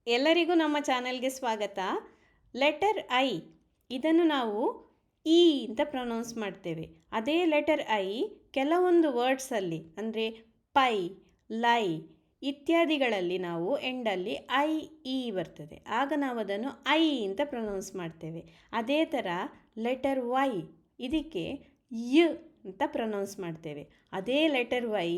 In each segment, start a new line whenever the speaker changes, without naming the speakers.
ಎಲ್ಲರಿಗೂ ನಮ್ಮ ಚಾನೆಲ್ಗೆ ಸ್ವಾಗತ. ಲೆಟರ್ ಐ ಇದನ್ನು ನಾವು ಇ ಅಂತ ಪ್ರೊನೌನ್ಸ್ ಮಾಡ್ತೇವೆ. ಅದೇ ಲೆಟರ್ ಐ ಕೆಲವೊಂದು ವರ್ಡ್ಸಲ್ಲಿ ಅಂದರೆ ಪೈ, ಲೈ ಇತ್ಯಾದಿಗಳಲ್ಲಿ ನಾವು ಎಂಡಲ್ಲಿ ಐ ಇ ಬರ್ತದೆ, ಆಗ ನಾವು ಅದನ್ನು ಐ ಅಂತ ಪ್ರೊನೌನ್ಸ್ ಮಾಡ್ತೇವೆ. ಅದೇ ಥರ ಲೆಟರ್ ವೈ ಇದಕ್ಕೆ ಯ ಅಂತ ಪ್ರೊನೌನ್ಸ್ ಮಾಡ್ತೇವೆ. ಅದೇ ಲೆಟರ್ ವೈ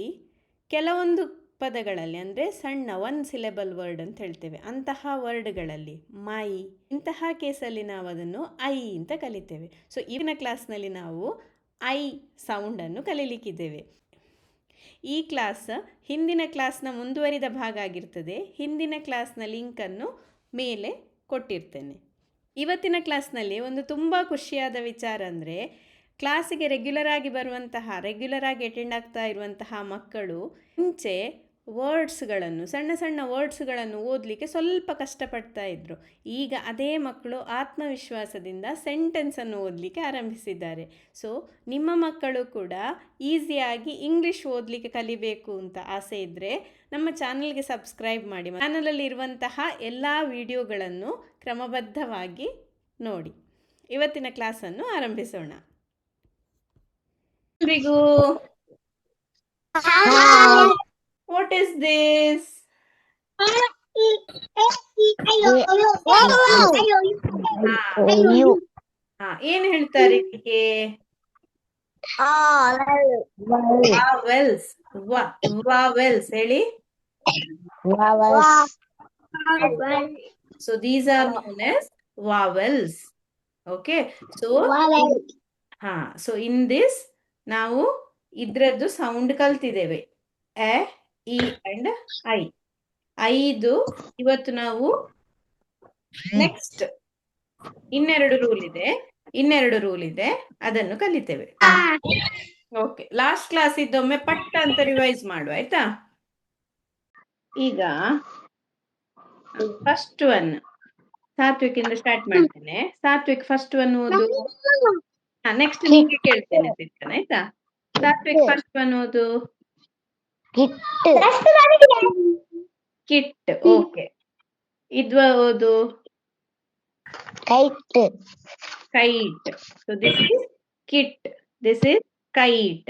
ಕೆಲವೊಂದು ಪದಗಳಲ್ಲಿ ಅಂದರೆ ಸಣ್ಣ ಒನ್ ಸಿಲೆಬಲ್ ವರ್ಡ್ ಅಂತ ಹೇಳ್ತೇವೆ, ಅಂತಹ ವರ್ಡ್ಗಳಲ್ಲಿ ಮೈ ಇಂತಹ ಕೇಸಲ್ಲಿ ನಾವು ಅದನ್ನು ಐ ಅಂತ ಕಲಿತೇವೆ. ಸೊ ಈಗಿನ ಕ್ಲಾಸ್ನಲ್ಲಿ ನಾವು ಐ ಸೌಂಡನ್ನು ಕಲೀಲಿಕ್ಕಿದ್ದೇವೆ. ಈ ಕ್ಲಾಸ್ ಹಿಂದಿನ ಕ್ಲಾಸ್ನ ಮುಂದುವರಿದ ಭಾಗ ಆಗಿರ್ತದೆ. ಹಿಂದಿನ ಕ್ಲಾಸ್ನ ಲಿಂಕನ್ನು ಮೇಲೆ ಕೊಟ್ಟಿರ್ತೇನೆ. ಇವತ್ತಿನ ಕ್ಲಾಸ್ನಲ್ಲಿ ಒಂದು ತುಂಬ ಖುಷಿಯಾದ ವಿಚಾರ ಅಂದರೆ, ಕ್ಲಾಸಿಗೆ ರೆಗ್ಯುಲರ್ ಆಗಿ ಅಟೆಂಡ್ ಆಗ್ತಾ ಇರುವಂತಹ ಮಕ್ಕಳು ಮುಂಚೆ ವರ್ಡ್ಸ್ಗಳನ್ನು ಸಣ್ಣ ಸಣ್ಣ ವರ್ಡ್ಸ್ಗಳನ್ನು ಓದಲಿಕ್ಕೆ ಸ್ವಲ್ಪ ಕಷ್ಟಪಡ್ತಾ ಇದ್ದರು. ಈಗ ಅದೇ ಮಕ್ಕಳು ಆತ್ಮವಿಶ್ವಾಸದಿಂದ ಸೆಂಟೆನ್ಸನ್ನು ಓದಲಿಕ್ಕೆ ಆರಂಭಿಸಿದ್ದಾರೆ. ಸೊ ನಿಮ್ಮ ಮಕ್ಕಳು ಕೂಡ ಈಸಿಯಾಗಿ ಇಂಗ್ಲೀಷ್ ಓದಲಿಕ್ಕೆ ಕಲಿಬೇಕು ಅಂತ ಆಸೆ ಇದ್ದರೆ ನಮ್ಮ ಚಾನಲ್ಗೆ ಸಬ್ಸ್ಕ್ರೈಬ್ ಮಾಡಿ. ಚಾನಲಲ್ಲಿ ಇರುವಂತಹ ಎಲ್ಲ ವಿಡಿಯೋಗಳನ್ನು ಕ್ರಮಬದ್ಧವಾಗಿ ನೋಡಿ. ಇವತ್ತಿನ ಕ್ಲಾಸನ್ನು ಆರಂಭಿಸೋಣ. ಎಲ್ರಿಗೂ What is this? ಏನು ಹೇಳ್ತಾರೆ ಇದಕ್ಕೆ? ವಾವೆಲ್ಸ್. ವಾವೆಲ್ಸ್ ಹೇಳಿ. So these are known as vowels. Okay. So in this ನಾವು ಇದ್ರದ್ದು ಸೌಂಡ್ ಕಲ್ತಿದ್ದೇವೆ. A, E and I. ಐದು ಇವತ್ತು ನಾವು ನೆಕ್ಸ್ಟ್ ಇನ್ನೆರಡು ರೂಲ್ ಇದೆ ಅದನ್ನು ಕಲಿತೇವೆ. ಓಕೆ, ಲಾಸ್ಟ್ ಕ್ಲಾಸ್ ಇದ್ದೊಮ್ಮೆ ಪಟ್ಟ ಅಂತ ರಿವೈಸ್ ಮಾಡುವ, ಆಯ್ತಾ? ಈಗ ಫಸ್ಟ್ ಒನ್ ಸಾತ್ವಿಕ್ ಇಂದ ಸ್ಟಾರ್ಟ್ ಮಾಡ್ತೇನೆ. ಸಾತ್ವಿಕ್ ಫಸ್ಟ್ ಒನ್ ಓದು. ನೆಕ್ಸ್ಟ್ ನಿಮಗೆ ಕೇಳ್ತೇನೆ ಸಿಗ್ತಾನೆ, ಆಯ್ತಾ? ಸಾತ್ವಿಕ್ ಫಸ್ಟ್ ಒನ್ ಓದು. ಕಿಟ್. ಓಕೆ, ಇದ್ವ ಓದು. Kite. So this is kit, this is kite.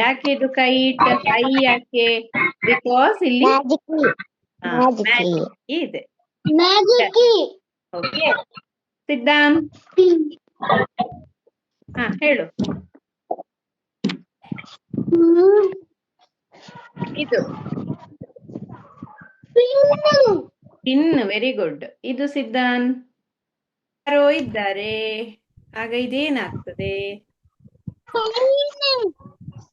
ಯಾಕೆ ಇದು ಕೈಟ್? ಐ ಯಾಕೆ? ಬಿಕಾಸ್ ಇಲ್ಲಿ ಮ್ಯಾಜಿಕ್ ಇದೆ. ಓಕೆ, ಸಿದ್ಧಾಂತ್ ಹೇಳು. ಇದು ಪಿನ್. Very good. ಇದು ಸಿದ್ಧಾಂತ್. ಯಾರೋ ಇದ್ದಾರೆ, ಆಗ ಇದೇನಾಗ್ತದೆ?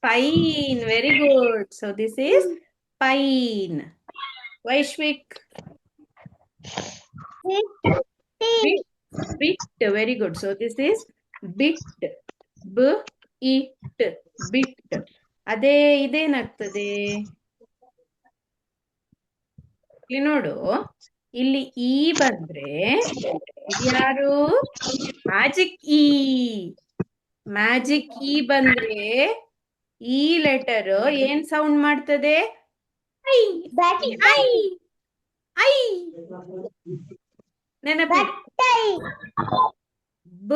Pine. Very good. So this is pine. Vaishvik. Bit. Very good. So this is bit. B it. ಬಿಟ್. ಅದೇ ಇದೇನಾಗ್ತದೆ? ಇಲ್ಲಿ ನೋಡು, ಇಲ್ಲಿ ಇ ಬಂದ್ರೆ ಯಾರು? Magic E. ಮ್ಯಾಜಿಕ್ ಇ ಬಂದ್ರೆ ಈ ಲೆಟರ್ ಏನ್ ಸೌಂಡ್ ಮಾಡ್ತದೆ? ಐ. ಐ. ಐ. ನೆನಪು. ಬ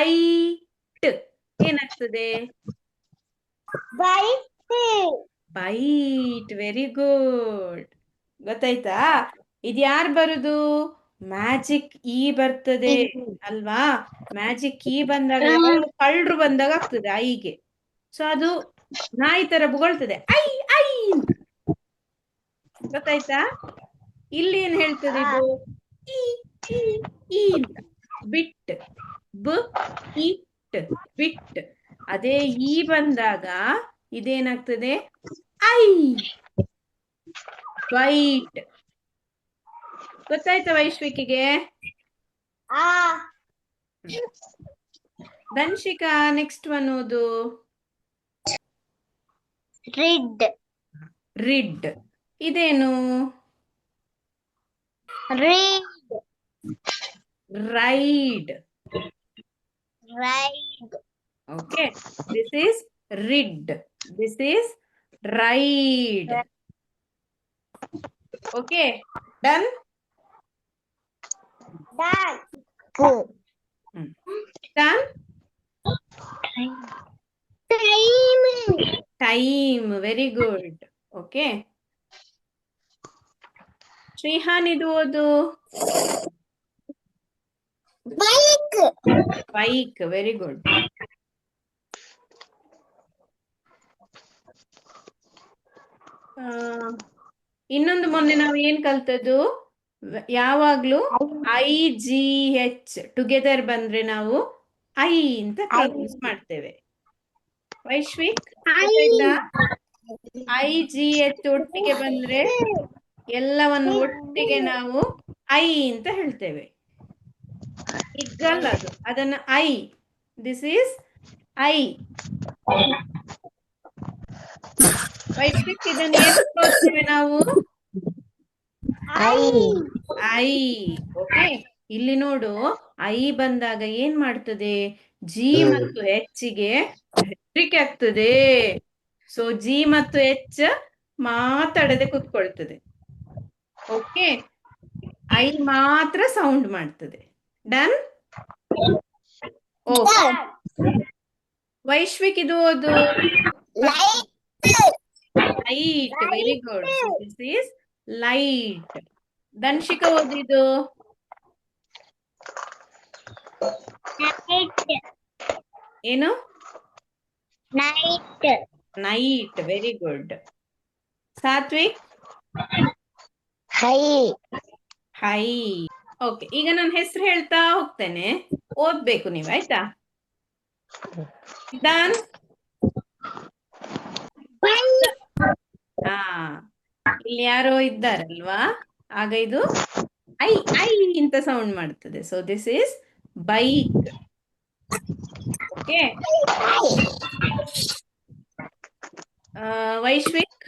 ಐಟ್ ಏನಾಗ್ತದೆ? ಬೈಟ್. Very good. ಗೊತ್ತಾಯ್ತಾ? ಇದು ಯಾರು ಬರುದು? ಮ್ಯಾಜಿಕ್ ಇ ಬರ್ತದೆ ಅಲ್ವಾ? ಮ್ಯಾಜಿಕ್ ಇ ಬಂದಾಗ ಕಳ್ಳರು ಬಂದಾಗ ಆಗ್ತದೆ ಐಗೆ. ಸೊ ಅದು ನಾಯಿ ತರ ಬುಗಳ್ತದೆ, ಐ ಐ. ಗೊತ್ತಾಯ್ತಾ? ಇಲ್ಲಿ ಏನ್ ಹೇಳ್ತದೆ ಇದು? ಇ ಅಂತ. ಬಿಟ್. B it. ಬಿಟ್. ಅದೇ ಇ ಬಂದಾಗ ಇದೇನಾಗ್ತದೆ? ಐ. ವೈಟ್. ಗೊತ್ತಾಯ್ತಾ ವೈಶ್ವಿಕಿಗೆ? ಧನ್ಶಿಕಾ ನೆಕ್ಸ್ಟ್ ಒನ್ ಓದು.
ರಿಡ್.
ರಿಡ್. ಇದೇನು? Ride. Okay, this is rid. This is ride. Okay, done. Done? Time. Very good. Okay. Shrihan ಇದು ಓದು. Bike. Very good. ಇನ್ನೊಂದು ಮೊನ್ನೆ ನಾವು ಏನ್ ಕಲ್ತದ್ದು, ಯಾವಾಗ್ಲೂ IGH ಟುಗೆದರ್ ಬಂದ್ರೆ ನಾವು ಐ ಅಂತ ಪ್ರೊನೌನ್ಸ್ ಮಾಡ್ತೇವೆ. ವೈಶ್ವಿಕ್ IGH ಒಟ್ಟಿಗೆ ಬಂದ್ರೆ ಎಲ್ಲವನ್ನು ಒಟ್ಟಿಗೆ ನಾವು ಐ ಅಂತ ಹೇಳ್ತೇವೆ. ಇಗ್ಗಲ್ಲ ಅದು, ಅದನ್ನ I. This is I. Vaishvik ಇದನ್ನು ಏನು ಓದ್ತೇವೆ ನಾವು? ಐ. ಓಕೆ, ಇಲ್ಲಿ ನೋಡು, ಐ ಬಂದಾಗ ಏನ್ ಮಾಡ್ತದೆ? ಜಿ ಮತ್ತು ಎಚ್ ಗೆ ಹೆದರಿಕೆ ಆಗ್ತದೆ. ಸೊ ಜಿ ಮತ್ತು ಎಚ್ ಮಾತಾಡದೆ ಕೂತ್ಕೊಳ್ತದೆ. ಓಕೆ, ಐ ಮಾತ್ರ ಸೌಂಡ್ ಮಾಡ್ತದೆ. ಡನ್? ಓಕೆ. ವೈಶ್ವಿಕ್ ಇದು ಓದು. Light. Very good. This is light. Damshika ಓದಿದ್ದು. ಏನು? Night. Very good. Satvik? High. Okay, ಈಗ ನಾನು ಹೆಸರು ಹೇಳ್ತಾ ಹೋಗ್ತೇನೆ, ಓದ್ಬೇಕು ನೀವು, ಆಯ್ತಾ? ಡನ್? ಇಲ್ಲಿ ಯಾರೋ ಇದ್ದಾರಲ್ವಾ, ಆಗ ಇದು ಐ ಐ ಅಂತ ಸೌಂಡ್ ಮಾಡ್ತದೆ. So this is bike. Okay. Vaishvik?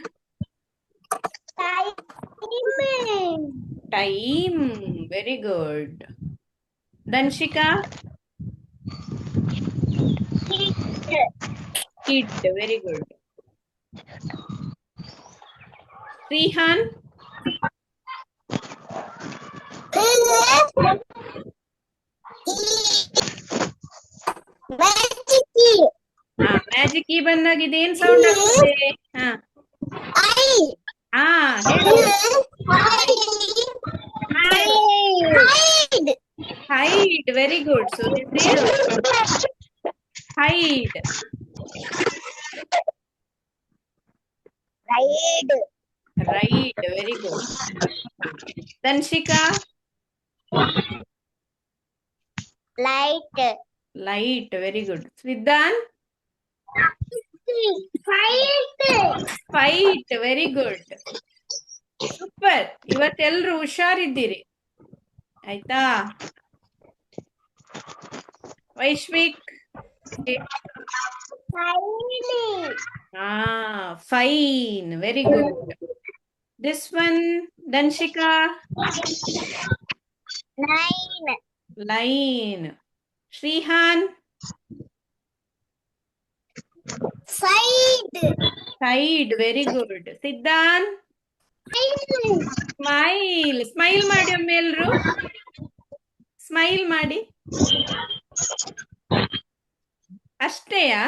Time. Very good. Damshika? Kid. Very good. Shrihan? Magic key ಬಂದಾಗ ಇದೇನ್ ಸೌಂಡ್ ಆಗ್ತದೆ? Hide. Very good. So this is hide. Right. Very good. Danshika? Light. Very good. Sridhan? Fight. Very good. Super. ಇವತ್ತೆಲ್ರು ಹುಷಾರಿದ್ದೀರಿ, ಆಯ್ತಾ? ವೈಶ್ವಿಕ್? Fine. Very good. This one, Danshika? Line. Shrihan? Side. Very good. Siddhan? Smile. Smile ಮಾಡಿ ಒಮ್ಮೆ ಎಲ್ರು. Smile ಮಾಡಿ. ಅಷ್ಟೇಯಾ?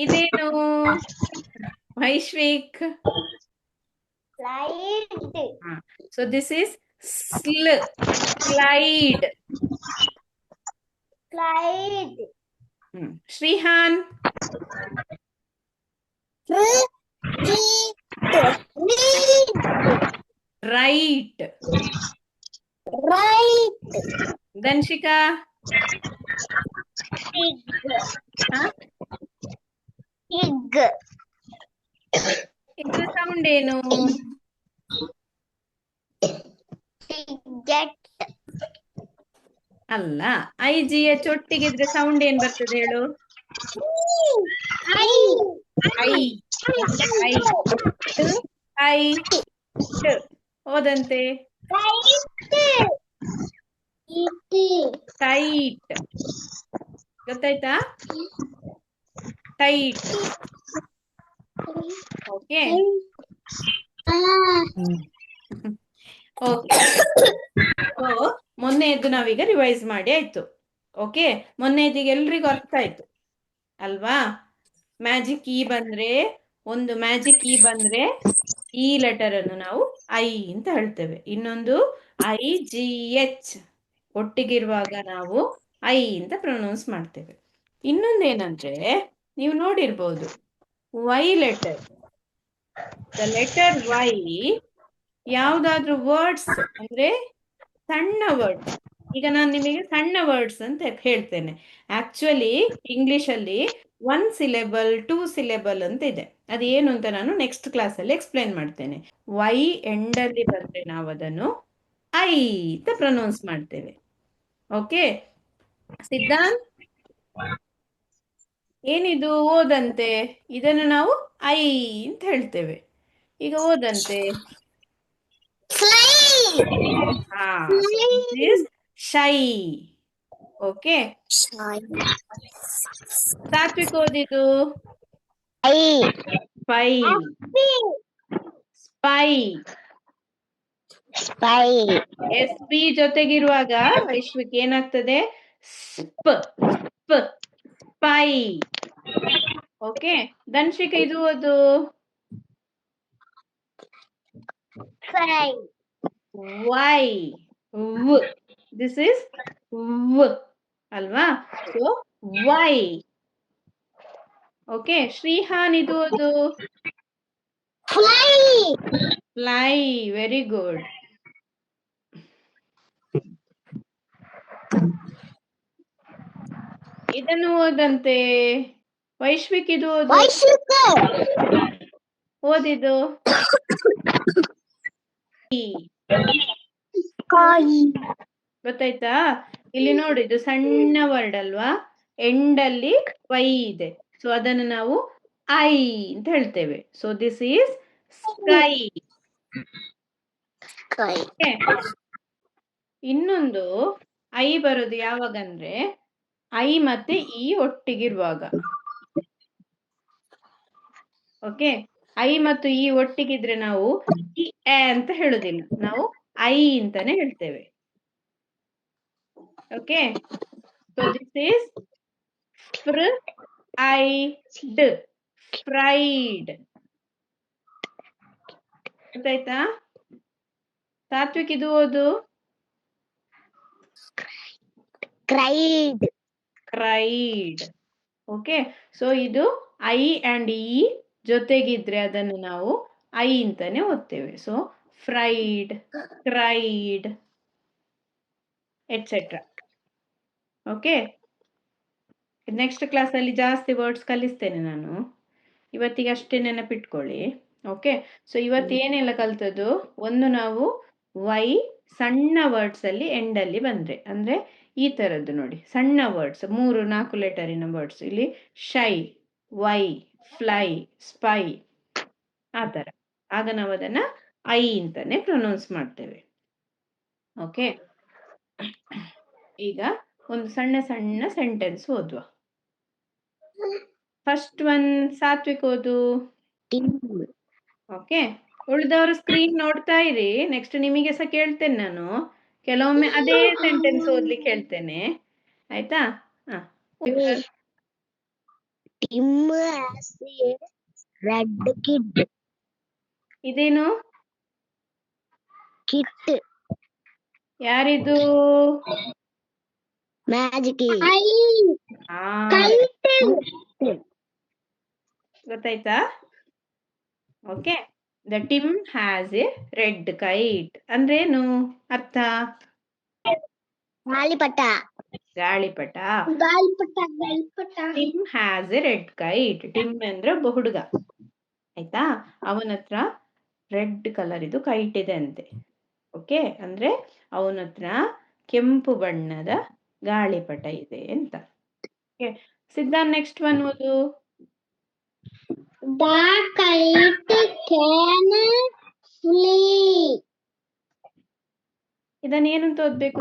ಇದೇನು ವೈಶ್ವಿಕ್? So this is slide. Shrihan? Right. Danshika? ಇದು sound ಏನು? ಅಲ್ಲ, IGH ಒಟ್ಟಿಗಿದ್ರೆ sound ಏನ್ ಬರ್ತದೆ ಹೇಳು? ಓದಂತೆ. ಟೈಟ್. ಗೊತ್ತಾಯ್ತಾ? ಟೈಟ್. ಓಕೆ. ಓಕೆ. ಸೊ ಮೊನ್ನೆಯದ್ದು ನಾವೀಗ ರಿವೈಸ್ ಮಾಡಿ ಆಯ್ತು. ಓಕೆ, ಮೊನ್ನೆದಿಗೆ ಎಲ್ರಿಗೂ ಅರ್ಥ ಆಯ್ತು ಅಲ್ವಾ? ಮ್ಯಾಜಿಕ್ ಇ ಬಂದ್ರೆ, ಒಂದು ಮ್ಯಾಜಿಕ್ ಇ ಬಂದ್ರೆ ಈ ಲೆಟರ್ ಅನ್ನು ನಾವು ಐ ಅಂತ ಹೇಳ್ತೇವೆ. ಇನ್ನೊಂದು IGH ಒಟ್ಟಿಗಿರುವಾಗ ನಾವು ಐ ಅಂತ ಪ್ರೊನೌನ್ಸ್ ಮಾಡ್ತೇವೆ. ಇನ್ನೊಂದೇನಂದ್ರೆ ನೀವು ನೋಡಿರ್ಬೋದು, Y letter, the letter Y ಯಾವ್ದಾದ್ರು ವರ್ಡ್ಸ್ ಅಂದ್ರೆ ಸಣ್ಣ ವರ್ಡ್ಸ್. ಈಗ ನಾನು ನಿಮಗೆ ಸಣ್ಣ ವರ್ಡ್ಸ್ ಅಂತ ಹೇಳ್ತೇನೆ. ಆಕ್ಚುಲಿ ಇಂಗ್ಲಿಷ್ ಅಲ್ಲಿ 1 ಸಿಲೆಬಲ್ 2 ಸಿಲೆಬಲ್ ಅಂತ ಇದೆ. ಅದೇನು ಅಂತ ನಾನು ನೆಕ್ಸ್ಟ್ ಕ್ಲಾಸ್ ಅಲ್ಲಿ ಎಕ್ಸ್ಪ್ಲೇನ್ ಮಾಡ್ತೇನೆ. ವೈ ಎಂಡಲ್ಲಿ ಬಂದ್ರೆ ನಾವು ಅದನ್ನು ಐ ಅಂತ ಪ್ರೊನೌನ್ಸ್ ಮಾಡ್ತೇವೆ. ಓಕೆ ಸಿದ್ಧಾಂತ್, ಏನಿದು ಓದಂತೆ? ಇದನ್ನು ನಾವು ಐ ಅಂತ ಹೇಳ್ತೇವೆ. ಈಗ ಓದಂತೆ. ಹಾ, ಶೈ. ಓಕೆ, ಸಾತ್ವಿಕ್ ಓದಿದ್ದು ಪೈ, ಸ್ಪೈ. SB ಜೊತೆಗಿರುವಾಗ ವೈಶ್ವಿಕ್ ಏನಾಗ್ತದೆ? ಸ್ಪ್, ಸ್ಪ್, ಸ್ಪೈ. ಓಕೆ, ಧನ್ಶಿಕ ಇದು ಓದು. ವೈ, ವ್. ದಿಸ್ ಇಸ್ ವ್ ಅಲ್ವಾ? So Y. ಓಕೆ, ಶ್ರೀಹಾನ್ ಇದು ಓದು. ಫ್ಲೈ. Very good. ಇದನ್ನು ಓದಂತೆ. ವೈಶ್ವಿಕ್ ಇದು ಓದು. ಓದಿದ್ದು ಗೊತ್ತಾಯ್ತಾ? ಇಲ್ಲಿ ನೋಡಿ, ಇದು ಸಣ್ಣ ವರ್ಡ್ ಅಲ್ವಾ? ಎಂಡಲ್ಲಿ ವೈ ಇದೆ. ಸೊ ಅದನ್ನು ನಾವು ಐ ಅಂತ ಹೇಳ್ತೇವೆ. So this is sky. ಇನ್ನೊಂದು ಐ ಬರೋದು ಯಾವಾಗಂದ್ರೆ ಐ ಮತ್ತೆ ಇ ಒಟ್ಟಿಗಿರುವಾಗ. ಓಕೆ, ಐ ಮತ್ತು ಇ ಒಟ್ಟಿಗಿದ್ರೆ ನಾವು ಇ ಅಂತ ಹೇಳುದಿಲ್ಲ, ನಾವು ಐ ಅಂತಾನೆ ಹೇಳ್ತೇವೆ. Okay, so this is fried, fried. ಗೊತ್ತಾಯ್ತಾ? ಸಾತ್ವಿಕ್ ಇದು ಓದು. ಕ್ರೈಡ್. ಓಕೆ, ಸೊ ಇದು ಐ ಅಂಡ್ ಇ ಜೊತೆಗಿದ್ರೆ ಅದನ್ನು ನಾವು ಐ ಅಂತಾನೆ ಓದ್ತೇವೆ. So fried, cried etcetera. Okay, next class ಅಲ್ಲಿ ಜಾಸ್ತಿ ವರ್ಡ್ಸ್ ಕಲಿಸ್ತೇನೆ ನಾನು. ಇವತ್ತಿಗೆ ಅಷ್ಟೇ ನೆನಪಿಟ್ಕೊಳ್ಳಿ. ಓಕೆ, ಸೊ ಇವತ್ತು ಏನೆಲ್ಲ ಕಲ್ತದ್ದು? ಒಂದು, ನಾವು ವೈ ಸಣ್ಣ ವರ್ಡ್ಸ್ ಅಲ್ಲಿ ಎಂಡಲ್ಲಿ ಬಂದ್ರೆ ಅಂದ್ರೆ ಈ ತರದ್ದು ನೋಡಿ, ಸಣ್ಣ ವರ್ಡ್ಸ್ 3-4 ಲೆಟರಿನ ವರ್ಡ್ಸ್. ಇಲ್ಲಿ ಶೈ, ವೈ, ಫ್ಲೈ, ಸ್ಪೈ, ಆ ತರ. ಆಗ ನಾವು ಅದನ್ನ ಐ ಅಂತಾನೆ ಪ್ರೊನೌನ್ಸ್ ಮಾಡ್ತೇವೆ. ಓಕೆ, ಈಗ ಒಂದು ಸಣ್ಣ ಸಣ್ಣ ಸೆಂಟೆನ್ಸ್ ಓದುವ. ಫಸ್ಟ್ ಒನ್ ಸಾತ್ವಿಕ್ ಓದು. ಓಕೆ, ಉಳಿದವರು ಸ್ಕ್ರೀನ್ ನೋಡ್ತಾ ಇರಿ. ನೆಕ್ಸ್ಟ್ ನಿಮಗೆ ಸಹ ಕೇಳ್ತೇನೆ ನಾನು. ಕೆಲವೊಮ್ಮೆ ಅದೇ ಸೆಂಟೆನ್ಸ್ ಓದ್ಲಿಕ್ಕೆ ಹೇಳ್ತೇನೆ, ಆಯ್ತಾ? ಇದೇನು? ಕಿಟ್. ಯಾರಿದು? ಮ್ಯಾಜಿಕ್. ಗೊತ್ತಾಯ್ತಾ? Okay, the Tim has a red kite ಅಂದ್ರೇನು ಅರ್ಥ? ಗಾಳಿಪಟ. ಗಾಳಿಪಟ. Tim has a red kite. Tim ಅಂದ್ರೆ ಒಬ್ಬ ಹುಡುಗ, ಆಯ್ತಾ? ಅವನ ಹತ್ರ ರೆಡ್ ಕಲರ್ ಇದು ಕೈಟ್ ಇದೆ ಅಂತೆ. ಓಕೆ, ಅಂದ್ರೆ ಅವನ ಹತ್ರ ಕೆಂಪು ಬಣ್ಣದ ಗಾಳಿಪಟ ಇದೆ ಅಂತ. ಸಿದ್ಧಾಂತ್ ನೆಕ್ಸ್ಟ್ ಒನ್ ಓದು. The kite can fly. ಇದನ್ನ ಏನಂತ ಓದ್ಬೇಕು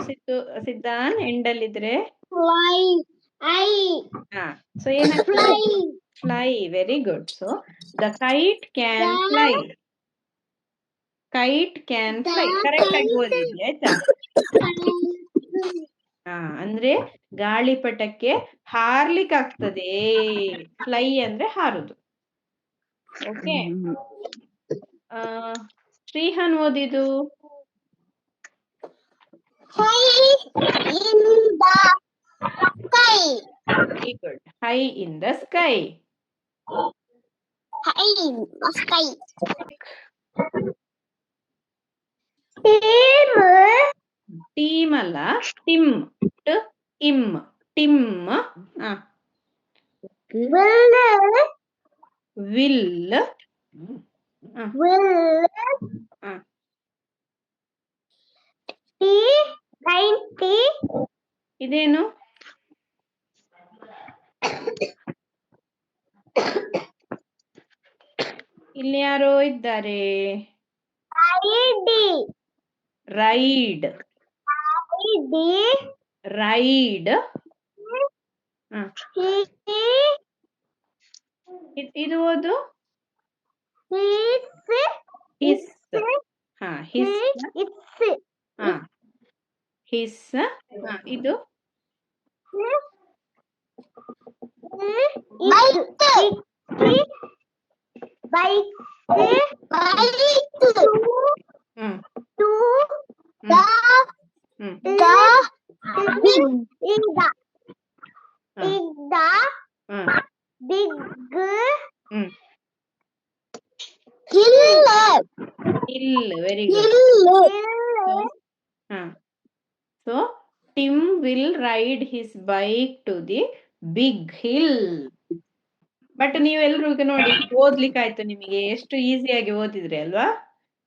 ಸಿದ್ಧಾಂತ್? ಎಂಡಲ್ಲಿದ್ರೆ ಫ್ಲೈ. ಸೊ ಏನ? Fly. Very good. So the kite can fly. Kite can fly. Correct ಆಗಿ ಓದಿದ್ರಿ ಆಯ್ತಾ. ಅಂದ್ರೆ ಗಾಳಿಪಟಕ್ಕೆ ಹಾರ್ಲಿಕ್ಕೆ ಆಗ್ತದೆ. ಫ್ಲೈ ಅಂದ್ರೆ ಹಾರುದು. ಓಕೆ. ಶ್ರೀಹಾನ್ ಓದಿದ್ದು very good. High in the sky. Team ಅಲ್ಲ, ಟಿಮ್. ಇಮ್ ಟಿಮ್. ವಿಲ್. ಇದೇನು? ಇಲ್ಲಿ ಯಾರೋ ಇದ್ದಾರೆ. ರೈಡ್. ರೈಡ್. ಇದು ಓದು. ಹಿಸ್. ಹಿಸ್. ಹಿಸ್. ಇದು hill. Very good. So Tim will ride his bike to the big hill. But ನೀವೆಲ್ಲರೂ ಈಗ ನೋಡಿ ಓದ್ಲಿಕ್ಕೆ ಆಯ್ತು ನಿಮಗೆ. ಎಷ್ಟು ಈಸಿಯಾಗಿ ಓದಿದ್ರಿ ಅಲ್ವಾ?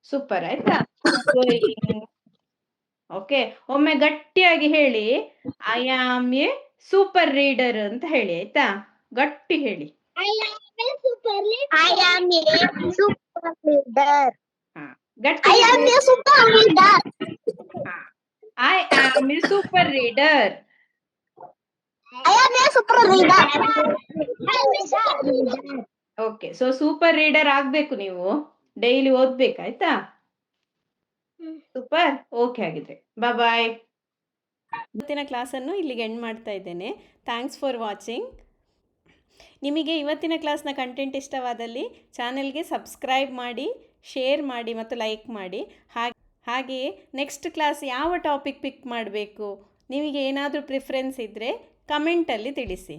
ಸೂಪರ್ ಆಯ್ತಾ? ಓಕೆ, ಒಮ್ಮೆ ಗಟ್ಟಿಯಾಗಿ ಹೇಳಿ, I am A super reader ಅಂತ ಹೇಳಿ ಆಯ್ತಾ? ಗಟ್ಟಿ ಹೇಳಿ. ಗಟ್ಟಿ. I am A super reader. Okay, so super reader ಆಗ್ಬೇಕು ನೀವು. ಡೈಲಿ ಓದ್ಬೇಕಾಯ್ತಾ? ಸೂಪರ್. ಓಕೆ ಆಗಿದ್ರೆ ಬಾಯ್. ಇವತ್ತಿನ ಕ್ಲಾಸನ್ನು ಇಲ್ಲಿಗೆ ಎಂಡ್ ಮಾಡ್ತಾ ಇದ್ದೇನೆ. Thanks for watching. ನಿಮಗೆ ಇವತ್ತಿನ ಕ್ಲಾಸ್ನ ಕಂಟೆಂಟ್ ಇಷ್ಟವಾದಲ್ಲಿ ಚಾನೆಲ್ಗೆ ಸಬ್ಸ್ಕ್ರೈಬ್ ಮಾಡಿ, ಶೇರ್ ಮಾಡಿ ಮತ್ತು ಲೈಕ್ ಮಾಡಿ. ಹಾಗೆಯೇ ನೆಕ್ಸ್ಟ್ ಕ್ಲಾಸ್ ಯಾವ ಟಾಪಿಕ್ ಪಿಕ್ ಮಾಡಬೇಕು, ನಿಮಗೆ ಏನಾದರೂ ಪ್ರಿಫರೆನ್ಸ್ ಇದ್ದರೆ ಕಮೆಂಟಲ್ಲಿ ತಿಳಿಸಿ.